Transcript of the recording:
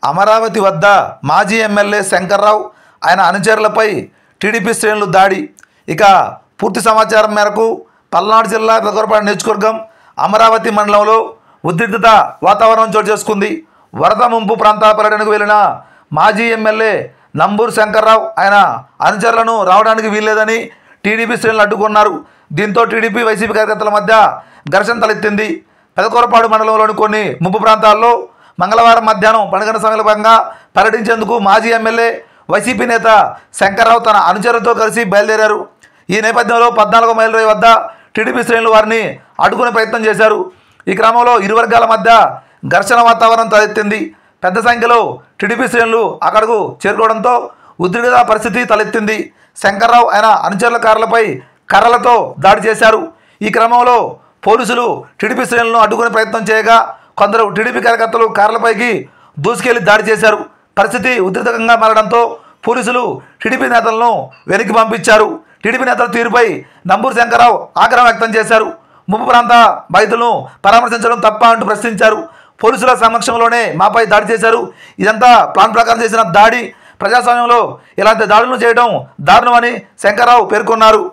అమరావతి వద్ద మాజీ ఎమ్మెల్యే శంకర్రావు ఆయన అనుచరులపై టీడీపీ శ్రేణులు దాడి. ఇక పూర్తి సమాచారం మేరకు పల్నాడు జిల్లా పెదకూరపాడు నియోజకవర్గం అమరావతి మండలంలో ఉద్రిక్తత వాతావరణం చోటు చేసుకుంది. వరద ముంపు ప్రాంతాల పర్యటనకు వెళ్లిన మాజీ ఎమ్మెల్యే నంబూరు శంకర్రావు ఆయన అనుచరులను రావడానికి వీల్లేదని టీడీపీ శ్రేణులు అడ్డుకున్నారు. దీంతో టీడీపీ వైసీపీ కార్యకర్తల మధ్య ఘర్షణ తలెత్తింది. పెదకూరపాడు మండలంలోని కొన్ని ముంపు ప్రాంతాల్లో మంగళవారం మధ్యాహ్నం పండుగ సమయంలో భాగంగా పర్యటించేందుకు మాజీ ఎమ్మెల్యే వైసీపీ నేత శంకర్రావు తన అనుచరులతో కలిసి బయలుదేరారు. ఈ నేపథ్యంలో 14వ మైలు రాయి వద్ద టీడీపీ శ్రేణులు వారిని అడ్డుకునే ప్రయత్నం చేశారు. ఈ క్రమంలో ఇరు వర్గాల మధ్య ఘర్షణ వాతావరణం తలెత్తింది. పెద్ద సంఖ్యలో టీడీపీ శ్రేణులు అక్కడకు చేరుకోవడంతో ఉద్రిక్త పరిస్థితి తలెత్తింది. శంకర్రావు ఆయన అనుచరుల కార్లపై కర్రలతో దాడి చేశారు. ఈ క్రమంలో పోలీసులు టీడీపీ శ్రేణులను అడ్డుకునే ప్రయత్నం చేయగా కొందరు టీడీపీ కార్యకర్తలు కార్లపైకి దూసుకెళ్లి దాడి చేశారు. పరిస్థితి ఉద్రిక్తంగా మారడంతో పోలీసులు టీడీపీ నేతలను వెనక్కి పంపించారు. టీడీపీ నేతల తీరుపై నంబూరు శంకర్రావు ఆగ్రహం వ్యక్తం చేశారు. ముంపు ప్రాంత బాధితులను పరామర్శించడం తప్ప అంటూ ప్రశ్నించారు. పోలీసుల సమక్షంలోనే మాపై దాడి చేశారు. ఇదంతా ప్లాన్ ప్రకారం చేసిన దాడి. ప్రజాస్వామ్యంలో ఇలాంటి దాడులను చేయడం దారుణమని శంకర్రావు పేర్కొన్నారు.